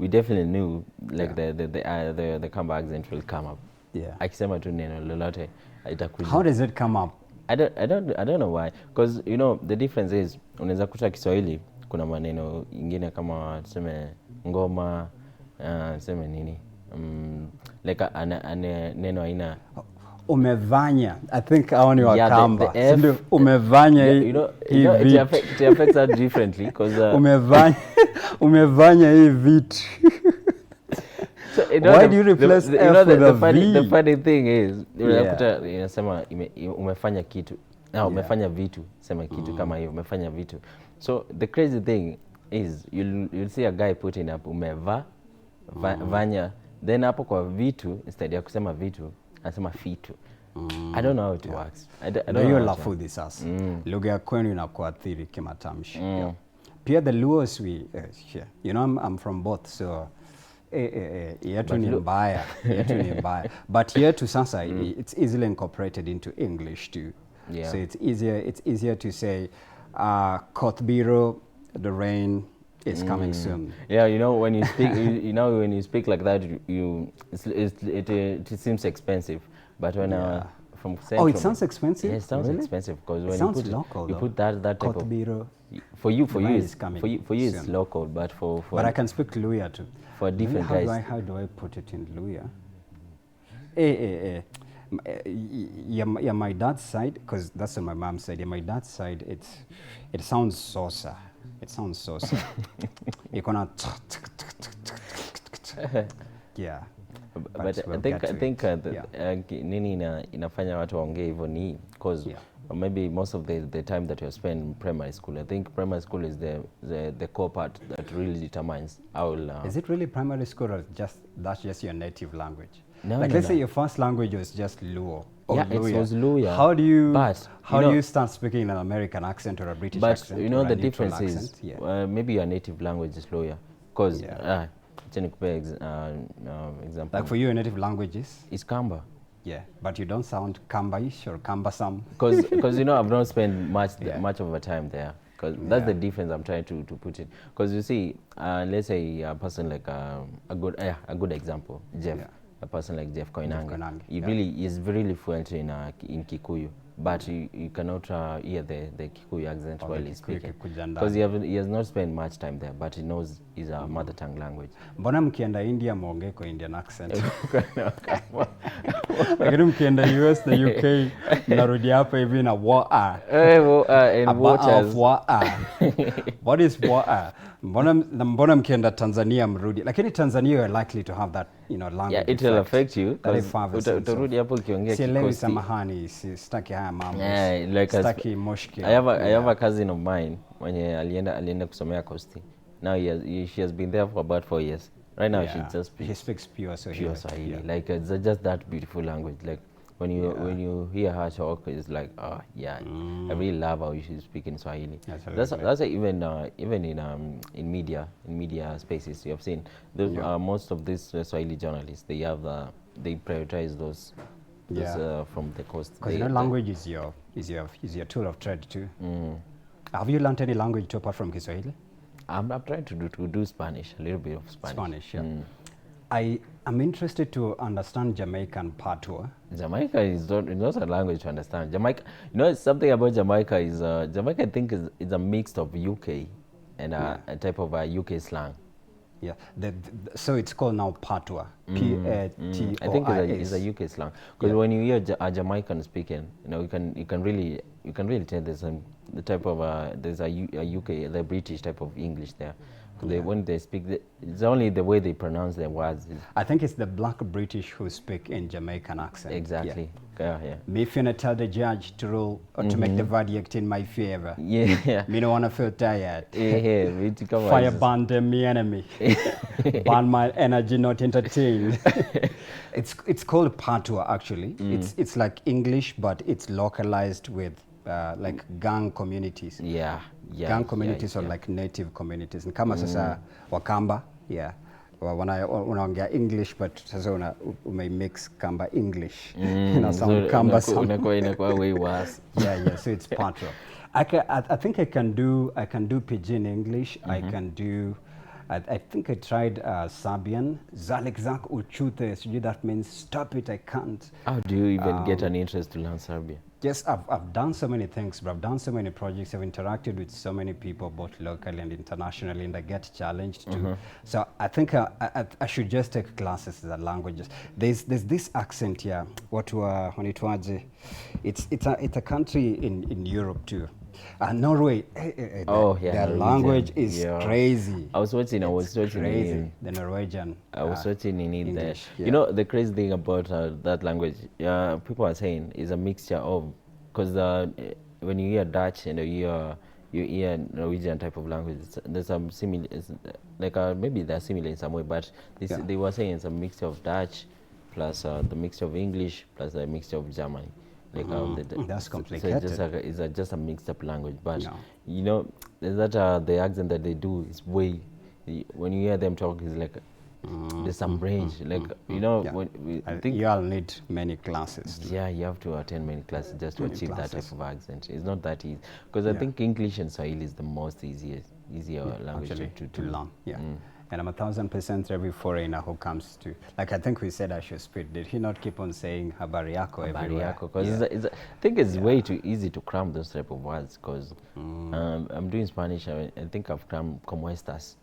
B: definitely knew, like the Kamba accent will come up. Akisema tu neno lolote itakuja.
A: How does it come up?
B: I don't know why, because you know the difference is unaweza kuta Kiswahili kuna maneno ingine kama tuseme ngoma, tuseme nini, like neno aina
A: umevanya. I think aoni wa Kamba. Umevanya
B: you know it affects us differently, because
A: umevanya hii vitu.
B: So,
A: why do you replace F with a V?
B: The funny thing is, inasema umefanya kitu. Umefanya vitu, sema kitu kama hiyo, umefanya vitu. So the crazy thing is, you'll see a guy putting up vanya, then hapo kwa vitu, instead ya kusema vitu, anasema fitu. I don't know how it works. I don't
A: Ndio
B: know
A: hiyo
B: how
A: lafudhi sasa. Lugha ya kwenu inakuathiri kimatamshi. Yeah. Pia the Luos yeah. You know I'm from both, so yetu ni mbaya. Yetu ni mbaya. But yetu sasa it's easily incorporated into English too.
B: Yeah.
A: So it's easier to say Kothbiro, the rain is coming soon.
B: Yeah, you know when you speak, you know when you speak like that, it seems expensive. But when from Central,
A: it sounds expensive.
B: Yeah, it sounds
A: really?
B: expensive because when
A: you
B: put that type
A: Kothbiro,
B: of for you
A: soon.
B: it's local, but for
A: but I can speak Luya too.
B: For different guys.
A: How do I put it in Luya? Yeah, my dad's side, because that's on my mom's side. Yeah, my dad's side, it sounds saucer. It sounds saucer. You're gonna yeah.
B: But I think nini inafanya watu waongee hivyo ni because maybe most of the time that you spend in primary school, I think primary school is the core part that really determines how.
A: Is it really primary school, or that's just your native language?
B: No,
A: let's say your first language was just Luo. Or
B: yeah,
A: Luya.
B: it was Luya.
A: How do you
B: do
A: you start speaking an American accent or a British accent?
B: But you know
A: or
B: the
A: a neutral
B: difference is
A: accent?
B: maybe your native language is Luya, because example.
A: Like for you, your native language is
B: Kamba.
A: Yeah, but you don't sound Kamba-ish or Kamba-some.
B: Because you know I've not spent much of a time there. Because that's the difference I'm trying to put it. Because you see, let's say a person like a good example, Jeff.
A: Yeah.
B: A person like Jeff Koinange. He
A: really
B: is really fluent in Kikuyu, but you cannot hear the Kikuyu accent while he's speaking. Because he has not spent much time there, but he knows his mother tongue language.
A: Mbona mkienda India muongee kwa Indian accent? Lakini mkienda US na UK mnarudi hapa hivi na wa
B: and waters.
A: What is wa? Mbona mkienda Tanzania mrudi? Lakini Tanzania are likely to have that, language.
B: Yeah, it will affect you.
A: Utarudi
B: hapo ukiongea
A: Kikosti. Samahani, sitaki haya mambo. Sitaki moshki.
B: I have a cousin of mine mwenye alienda kusomea Costi. Now she has been there for about 4 years. Right now she
A: speaks pure Swahili.
B: Yeah. Like it's just that beautiful language. Like when you hear her talk, it's like I really love how she's speaking Swahili. That's even in media spaces you have seen. Most of these Swahili journalists, they prioritize those from the coast.
A: Because language is your tool of trade too. Have you learned any language too apart from Kiswahili?
B: I'm trying to do Spanish, a little bit of Spanish.
A: I am interested to understand Jamaican patois.
B: Jamaica is not a language to understand. Jamaica, something about Jamaica is Jamaica. I think is a mix of UK and a type of UK slang.
A: Yeah, so it's called now patois. P-A-T-O-I-S.
B: I think it's a UK slang because when you hear a Jamaican speaking, you can really tell there's the type of there's a UK, the British type of English there. When they speak, it's only the way they pronounce their words.
A: I think it's the black British who speak in Jamaican accent.
B: Exactly. Yeah.
A: Me if you not tell the judge to rule or to make the verdict in my favor.
B: Yeah.
A: Me don't wanna feel tired.
B: Yeah.
A: Fire burn them me enemy. Burn my energy, not entertained. It's called patois actually. It's like English, but it's localized with like gang communities. Gang communities or like native communities. Kama sasa Wakamba, unaongea English but sasa mix Kamba English. Some Kamba
B: inakuwa way worse.
A: So it's patois. I think I can do Pidgin English. I think I tried Serbian. Zalikzak uchute, that means stop it, I can't.
B: How do you even get an interest to learn Serbian?
A: Yes, I've done so many things, but I've done so many projects. I've interacted with so many people, both locally and internationally, and I get challenged too. So I think I should just take classes in the languages. There's this accent here. It's a country in Europe too. Norway. Their language is crazy.
B: I was watching
A: crazy. The Norwegian.
B: I was watching in
A: English.
B: The crazy thing about that language, people are saying, is a mixture of, because when you hear Dutch and you hear Norwegian type of language, there's some similar, maybe they're similar in some way, but they were saying it's a mixture of Dutch plus the mixture of English plus the mixture of German. Like
A: that's complicated.
B: So it's just a mixed up language, but you know, there's that the accent that they do is way. When you hear them talk, it's like there's some range. Like you know, when
A: I think you all need many classes.
B: Yeah, you have to attend many classes just to achieve that type of accent. It's not that easy because I think English and Swahili is the most easier language to learn.
A: Yeah. And I'm 1,000% every foreigner who comes to, like I think we said I should speak. Did he not keep on saying habari yako everywhere?
B: Because I think it's way too easy to cram those type of words. Because I'm doing Spanish. I think I've crammed como estas.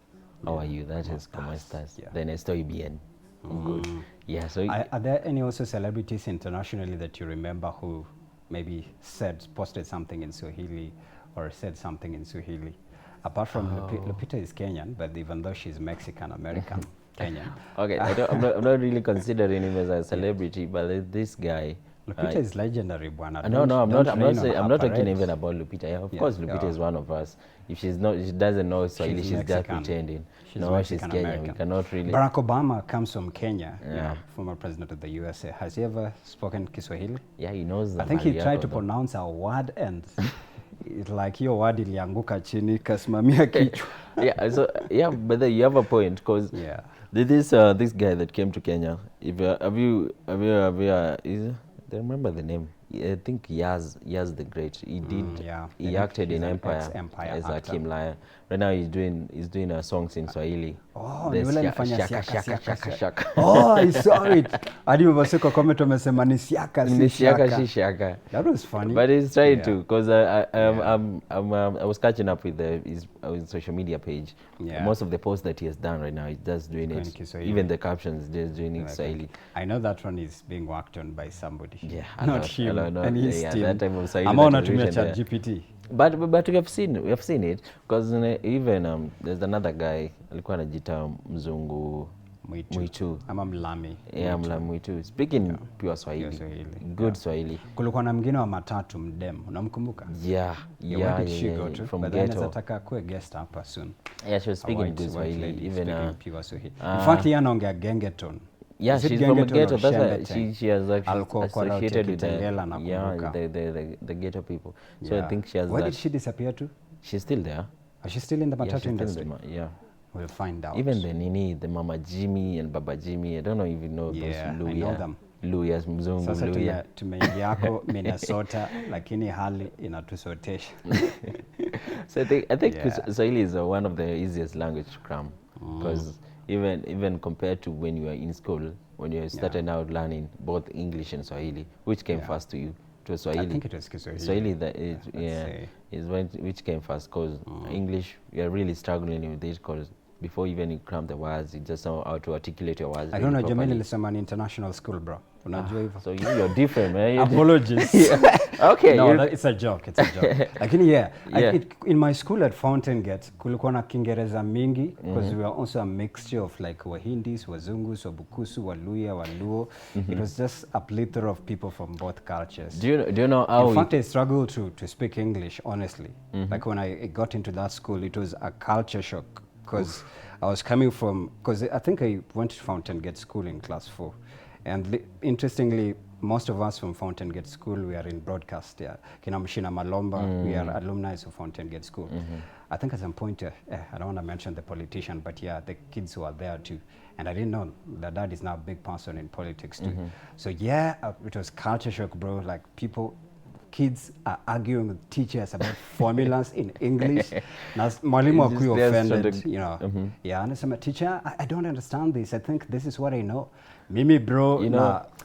B: How are you? That is como estas. Then estoy bien. Good. Yeah. So
A: are there any also celebrities internationally that you remember who maybe posted something in Swahili or said something in Swahili? Apart from Lupita is Kenyan, but even though she's Mexican-American, Kenyan.
B: Okay, I'm not really considering him as a celebrity, but this guy.
A: Lupita is legendary, Bwana.
B: No, I'm not talking even about Lupita. Yeah, of course, Lupita is one of us. If she doesn't know Swahili, she's just pretending. She's Kenyan. We cannot really.
A: Barack Obama comes from Kenya, former president of the USA. Has he ever spoken Kiswahili?
B: Yeah, he knows.
A: I think he tried to pronounce a word and. It's like hiyo word ilianguka chini kasimamia kichwa.
B: But then you have a point because this guy that came to Kenya. If have you I remember the name. I think Yaz the Great. He did. He acted in Empire as a Kim Lion. Right now he's doing a songs in Swahili.
A: Oh, oh, I saw it. Hadi mabaseko comment wamesema ni siaka si shaka. That was funny.
B: But he's trying to, because I was catching up with his social media page. Most of the posts that he has done right now, he's just doing it. Even the captions, just doing it Swahili.
A: I know that one is being worked on by somebody.
B: Yeah,
A: not him. And his team.
B: That type of Swahili.
A: I'm on to chat GPT.
B: But we have seen it because even there's another guy alikuwa anajiita mzungu Mwitu.
A: Ama mlami.
B: Yeah, mlami Mwitu. Speaking pure Swahili. Good Swahili.
A: Kulikuwa na mwingine wa matatu mdem. Unamkumbuka?
B: Yeah.
A: From Ghetto. Nataka kuwe guest hapa soon.
B: Yeah, she was speaking good Swahili. Even
A: pure Swahili. In fact, yeye anaongea gengeton.
B: Yeah, she's from a ghetto. That's why she has actually associated with the ghetto people. So I think she has.
A: Where did she disappear to?
B: She's still there.
A: Is she still in the matatu industry?
B: Yeah.
A: We'll find out.
B: Even the Nini, the Mama Jimmy and Baba Jimmy. I don't know if you know those Luya.
A: I know them.
B: Luya's mzungu.
A: Sasa tumeingiako Minnesota, lakini hali inatusotesha.
B: So I think Swahili is one of the easiest language to cram because even compared to when you were in school, when you started out learning both English and Swahili, which came first to you? It was Swahili.
A: I think it was Kiswahili.
B: Swahili is which came first because English, you are really struggling with it because before even you cram the words, you just know how to articulate your words.
A: I don't know, Jamil is an international school, bro.
B: So you're different, man.
A: Apologies.
B: Okay.
A: No, it's a joke. Lakini in my school at Fountain Gate, kulikuwa na Kiingereza mingi because we were also a mixture of like Wahindis, Wazungus, Wabukusu, Waluya, Waluo. It was just a plethora of people from both cultures.
B: Do you know how?
A: In fact, I struggled to speak English, honestly. Like when I got into that school, it was a culture shock because I was coming from, because I think I went to Fountain Gate School in class 4. And interestingly, most of us from Fountain Gate School, we are in broadcast. Kina Mshina Malomba, we are alumni of Fountain Gate School. I think at some point, I don't want to mention the politician, but the kids who are there too. And I didn't know that dad is now a big person in politics too. So it was culture shock, bro. Like kids are arguing with teachers about formulas in English. Now, mwalimu akuwa offended, you know. Anasema, teacher, I don't understand this. I think this is what I know. Mimi bro,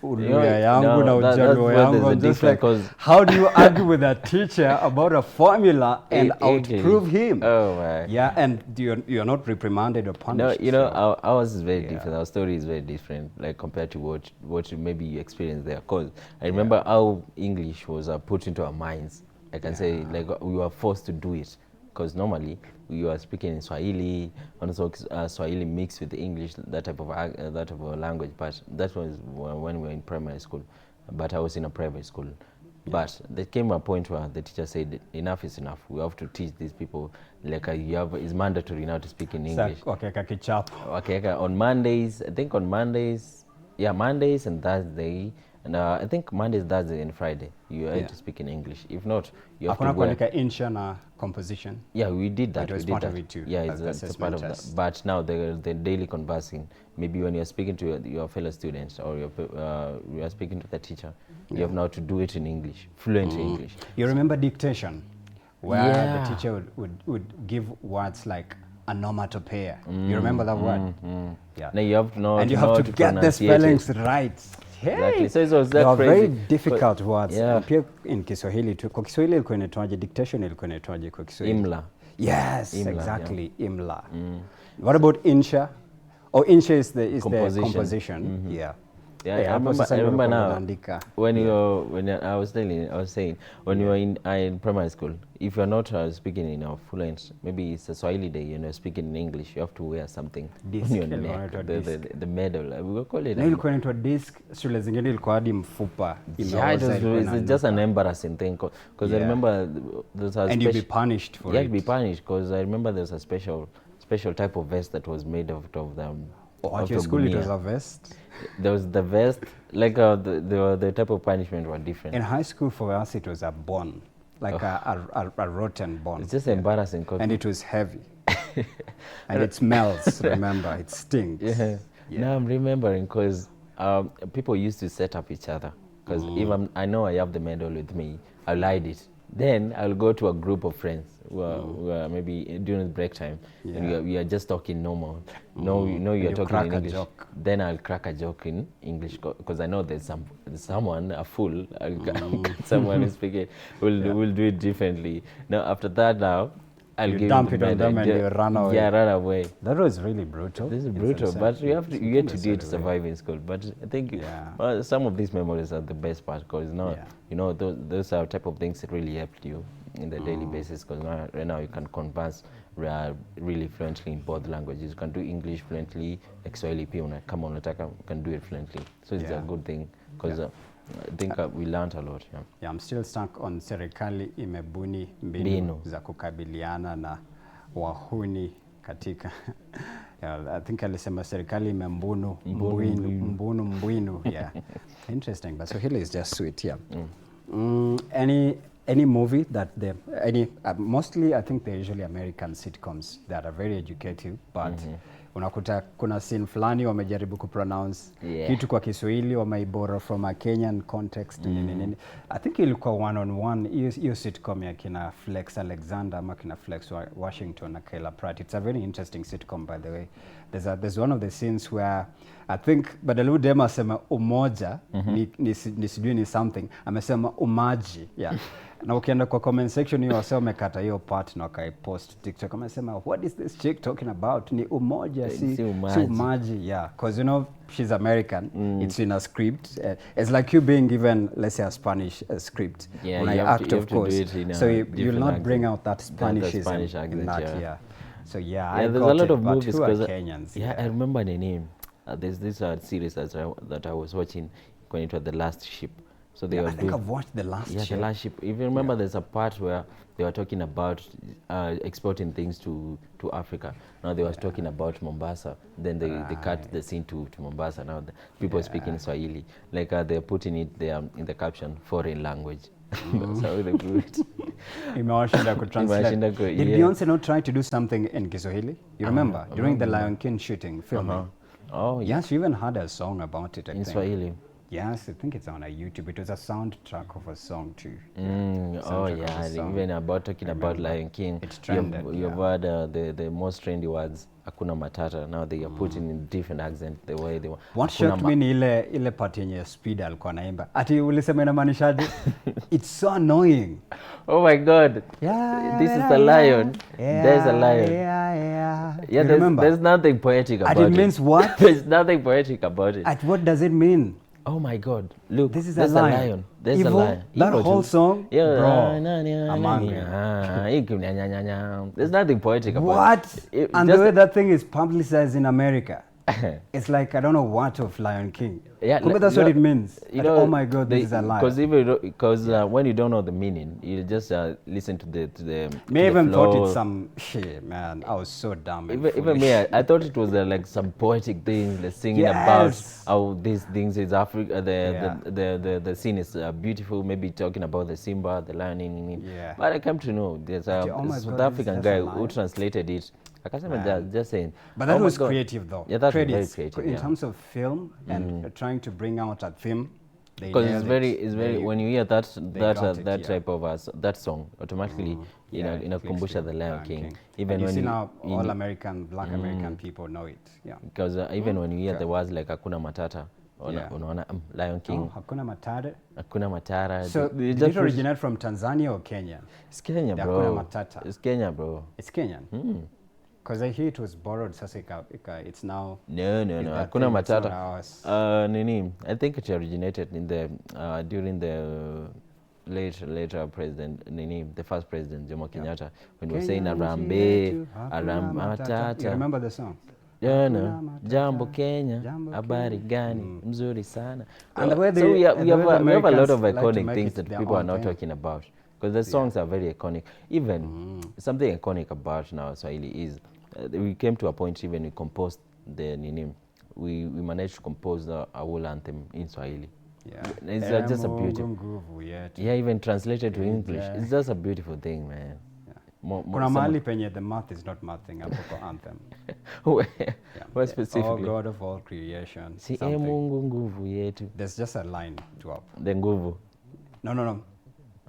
A: Uluya yangu na Ujaluo yangu. I'm just like, how do you argue with a teacher about a formula and outprove him?
B: Oh my.
A: Yeah, and you're not reprimanded or punished.
B: No, ours is very different. Our story is very different, like compared to what maybe you experienced there. Cause I remember how English was put into our minds. I can say like we were forced to do it. Because normally we were speaking in Swahili, also Swahili mixed with English, that type of language. But that was when we were in primary school. But I was in a private school. But there came a point where the teacher said, enough is enough. We have to teach these people. Like it's mandatory now to speak in English.
A: Okay,
B: on Mondays, I think on Mondays, Yeah, Mondays and Thursday. And I think Mondays, Thursday, and Friday you have to speak in English. If not, you have to
A: work. Insha na composition.
B: Yeah, we did that.
A: It was part of it too.
B: Yeah, it's part of that. But now the daily conversing, maybe when you're speaking to your fellow students or you are speaking to the teacher, you have now to do it in English, fluent English.
A: You remember dictation, where the teacher would give words like onomatopoeia. You remember that word?
B: Yeah. Now you have to know,
A: and you have to get the spellings right. Hey,
B: exactly. So it was that
A: crazy.
B: Very
A: difficult words. Pia in Kiswahili tu. Kwa Kiswahili ilikuwa inaitwaje? Dictation ilikuwa inaitwaje kwa Kiswahili?
B: Imla.
A: Yes, Imla, exactly. Imla. What about insha? Oh, insha is the composition. Yeah.
B: Yeah, I remember now. When I was saying when you were in primary school, if you're not speaking in a fluent, maybe it's a Swahili day, speaking in English, you have to wear something on your neck, the medal. We will call it.
A: No, ilikuwa inaitwa disc. Shule zingine ilikuwa hadi mfupa.
B: Yeah, it's just an embarrassing thing because I remember there's a
A: and you'd be punished for it.
B: Yeah, you'd be punished because I remember there's a special type of vest that was made out of them.
A: At your school, it was a vest?
B: There was the vest, like the type of punishment were different.
A: In high school, for us, it was a bone, like a rotten bone.
B: It's just embarrassing.
A: And it was heavy. And it smells, remember, it stinks.
B: Yeah. Now I'm remembering because people used to set up each other. Because if I know I have the medal with me, I'll hide it. Then I'll go to a group of friends who are maybe during break time, and we are just talking normal. You're talking in English. Then I'll crack a joke in English because I know there's someone, a fool, someone is speaking, will do it differently. Now after that, I'll give
A: dump it on them and you run away.
B: Yeah, run away.
A: That was really brutal.
B: This is brutal, but you get to do it to survive in school. But I think some of these memories are the best part because those are type of things that really helped you in the daily basis. Because right now you can converse really fluently in both languages. You can do English fluently, Swahili pia you can do it fluently. So it's a good thing because I think we learned a lot.
A: Yeah, I'm still stuck on Serikali imebuni mbinu za kukabiliana na wahuni katika I think alisema serikali imembunu mbinu. Yeah. Interesting, but Swahili is just sweet. Yeah. Any movie that mostly I think they're usually American sitcoms that are very educative, but unakuta kuna scene fulani wamejaribu kupronounce kitu kwa Kiswahili wameibora from a Kenyan context nini. I think ilikuwa one-on-one hiyo sitcom ya kina Flex Alexander ama kina Flex Washington na Kayla Pratt. It's a very interesting sitcom, by the way. There's one of the scenes where I think Badalu Dema asema umoja ni something, amesema umaji. Yeah. Na ukienda kwa comment section hiyo wasema wamekata hiyo part na wakaipost TikTok, amesema what is this chick talking about, ni umoja si umaji. Yeah, because she's American. It's in a script. It's like you being given, let's say, a Spanish script.
B: Yeah,
A: when
B: you
A: act,
B: have
A: of
B: to
A: course.
B: Do it in
A: so you'll not
B: accent.
A: bring out that Spanishism
B: Spanish accent,
A: in that. So
B: there's a lot of movies because
A: Kenyans.
B: I remember the name. There's this series that I was watching when it was The Last Ship. So they were
A: I think I've watched The Last Ship.
B: The Last Ship. If you remember, there's a part where they were talking about exporting things to Africa. Now they were talking about Mombasa. Then they cut the scene to Mombasa. Now the people speaking Swahili. Like they're putting it there in the caption, foreign language. That's how they do it.
A: Imewashinda kutranslate. Did Beyonce not try to do something in Kiswahili? You remember? During the Lion King shooting, filming.
B: Oh, yeah.
A: Yes, she even had a song about it, I think.
B: In Swahili?
A: Yes, I think it's on YouTube. It was a soundtrack of a song too.
B: Even about talking about Lion King.
A: It's trended.
B: You've heard the most trendy words, Hakuna Matata. Now they are putting in different accent the way they want.
A: What shocked me ni ile part yenye Speed alikuwa naimba. Ati ulisema inamaanishaje? It's so annoying.
B: Oh my God. This is a lion. There's a lion. Yeah, there's nothing poetic about it.
A: It means what?
B: There's nothing poetic about it.
A: What does it mean?
B: Oh my God! Look,
A: this is
B: a lion. There's
A: Evil?
B: a lion.
A: That whole song, bro. I'm
B: angry. There's nothing poetic about
A: it. What? And the way that thing is publicized in America. It's like, I don't know what of Lion King.
B: Yeah,
A: Kumbe that's what it means.
B: You
A: That,
B: know,
A: oh my God, this is a lie.
B: Because when you don't know the meaning, you just listen to the
A: Me even thought
B: flow.
A: it's some shit, man. I was so dumb and
B: Even me, I thought it was like some poetic things, like singing about
A: Yes.
B: how these things is Africa.
A: Yeah.
B: The scene is beautiful. Maybe talking about the Simba, the lion.
A: Yeah.
B: But I come to know there's a
A: Oh my
B: South
A: God, this is
B: African
A: just a
B: guy
A: lie.
B: who translated it. I can't
A: Man.
B: remember just saying.
A: But that
B: oh my
A: was
B: God.
A: creative, though.
B: Yeah, that was very
A: Credits.
B: creative.
A: In
B: Yeah.
A: terms of film and trying to bring out a theme, they
B: Because
A: nailed
B: it's very
A: They-
B: when you hear that
A: got it, yeah.
B: type of that song automatically
A: yeah,
B: in
A: it
B: a
A: clicks
B: kumbusha
A: with
B: the Lion King. Even
A: and you
B: when
A: see
B: you
A: now all American, black American people know it. Yeah.
B: because even when you hear the words like Hakuna Matata,
A: Yeah.
B: unaona Lion King,
A: Oh, Hakuna Matata.
B: Hakuna Matata.
A: So
B: they
A: did
B: just
A: it originate from Tanzania or Kenya?
B: It's Kenya,
A: The
B: bro.
A: Hakuna Matata.
B: It's Kenya, bro.
A: It's Kenyan. Because I hear it was borrowed. Sasa it's now.
B: No.
A: that
B: Hakuna
A: thing, it's not
B: Matata.
A: ours.
B: Nini, I think it originated in the during the later president Nini, the first president Jomo Kenyatta, when he was saying Arambe, Matata.
A: You remember the song?
B: Jambo Kenya,
A: Jambo
B: habari
A: Kenya.
B: gani, mzuri sana.
A: And the way
B: So we have a lot
A: Americans
B: of
A: like to
B: iconic
A: make
B: things
A: it
B: that
A: their
B: people are
A: own
B: not
A: thing.
B: talking about. Because the songs are very iconic. Even something iconic about now Swahili is we came to a point even we composed the Nini. We managed to compose a whole anthem in Swahili.
A: Yeah.
B: It's just a beautiful. Yeah, even translated to English. It's just a beautiful thing, man.
A: Kuna mahali penye the math is not mathing hapo kwa anthem.
B: Where specifically?
A: Oh God of all creation.
B: Si
A: something.
B: Mungu nguvu yetu.
A: There's just a line to up.
B: The nguvu.
A: No.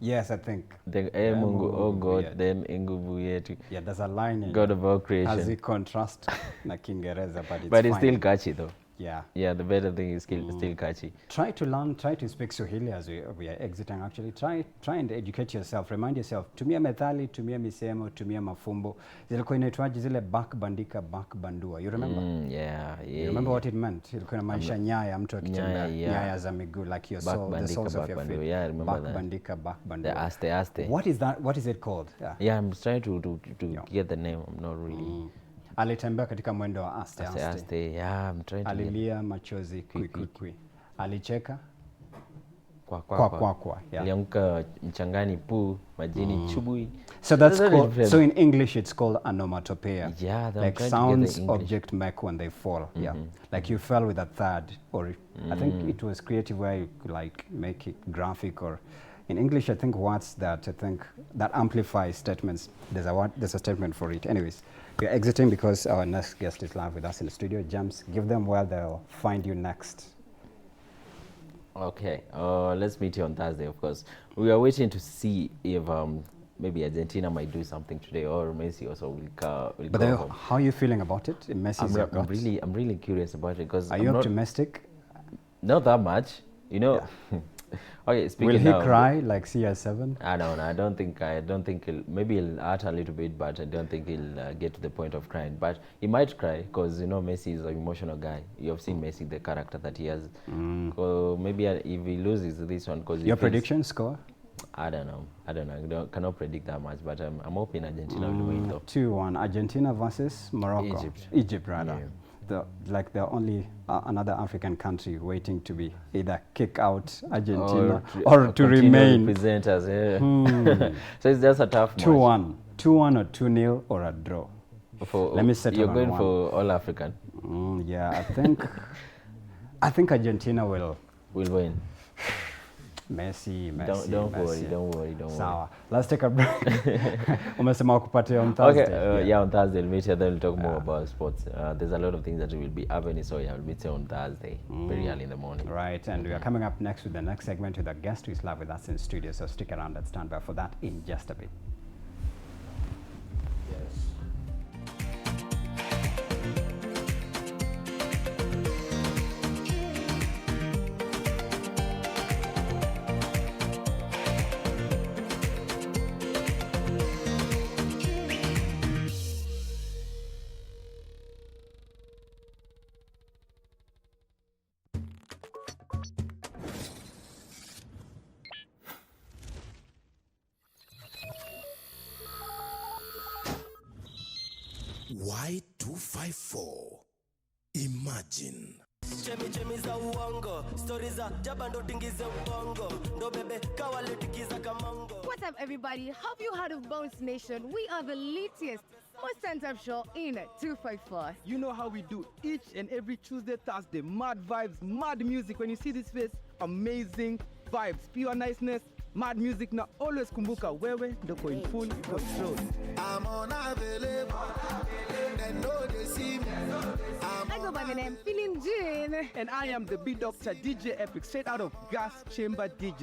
A: Yes, I think.
B: The Mungu, oh God, then nguvu yetu.
A: Yeah, there's a line in
B: God of all creation.
A: As it contrast na Kiingereza,
B: but it's still catchy though.
A: Yeah.
B: Yeah, the better thing is still catchy.
A: Try to speak Swahili as we are exiting actually. Try and educate yourself. Remind yourself. Tumia methali, tumia misemo, tumia mafumbo. Zilikuwa inaitwaje zile back bandika, back bandua. You remember?
B: Yeah.
A: You remember what it meant? Ilikuwa inamaanisha nyaya mtu akitembea. Nyaya za miguu like your soul, the soles of your feet.
B: Yeah, I remember
A: back
B: that.
A: bandika, back bandua.
B: The aste.
A: What is that? What is it called?
B: Yeah, I'm trying to get the name. I'm not really.
A: Alitembea katika mwendo wa aste.
B: Yeah, I'm trying to.
A: Alilia machozi kwi. Alicheka kwa. Yeah.
B: Alianguka mchangani pu, majini chubui.
A: So that's called, so in English it's called onomatopoeia.
B: Yeah,
A: like sounds object make when they fall. Yeah. Like you fell with a third, or I think it was creative where you like make it graphic, or in English I think words that amplify statements. There's a statement for it. Anyways, we're exiting because our next guest is live with us in the studio. James, give them where they'll find you next.
B: Okay, let's meet you on Thursday, of course. We are waiting to see if maybe Argentina might do something today, or Messi also will go.
A: But how are you feeling about it? Messi's
B: I'm really curious about it because.
A: Are you optimistic?
B: Not that much, you know. Yeah. Okay,
A: will he cry like CR7?
B: I don't think he'll hurt a little bit, but I don't think he'll get to the point of crying. But he might cry because, you know, Messi is an emotional guy. You have seen Messi, the character that he has. So maybe if he loses this one, because
A: your prediction score?
B: I don't know. I cannot predict that much, but I'm hoping Argentina will win though.
A: 2-1 Argentina versus Morocco. Egypt rather. Yeah. They're only another African country waiting to be either kick out Argentina or to remain.
B: Represent us, yeah. So it's just a tough match.
A: 2-1 or 2-0 or a draw. Let me settle.
B: You're going for all African.
A: Yeah, I think Argentina will
B: win.
A: Messi.
B: Don't worry.
A: Sawa. Let's take a break. Umesema wakupatia on Thursday.
B: Okay, yeah, on Thursday we'll meet you. Then we'll talk more about sports. There's a lot of things that will be happening, so yeah, we'll meet you on Thursday, very early in the morning.
A: Right, and we are coming up next with the next segment with a guest who is live with us in studio. So stick around and stand by for that in just a bit.
C: Y254 Imagine.
D: Chemi za uongo, stories za jabando tingize ubongo, ndo bebe kawale tikiza kamongo.
E: What's up everybody? Have you heard of Bounce Nation? We are the latest, most turned-up show in 254.
F: You know how we do each and every Tuesday, Thursday. Mad vibes, mad music. When you see this face, amazing vibes, pure niceness, mad music. Now always kumbuka wewe ndoko in full control.
C: I'm unavailable. They know they see me.
E: I go by the name Feeling Jean.
F: And I am the beat doctor DJ Epic, straight out of Gas Chamber DJ.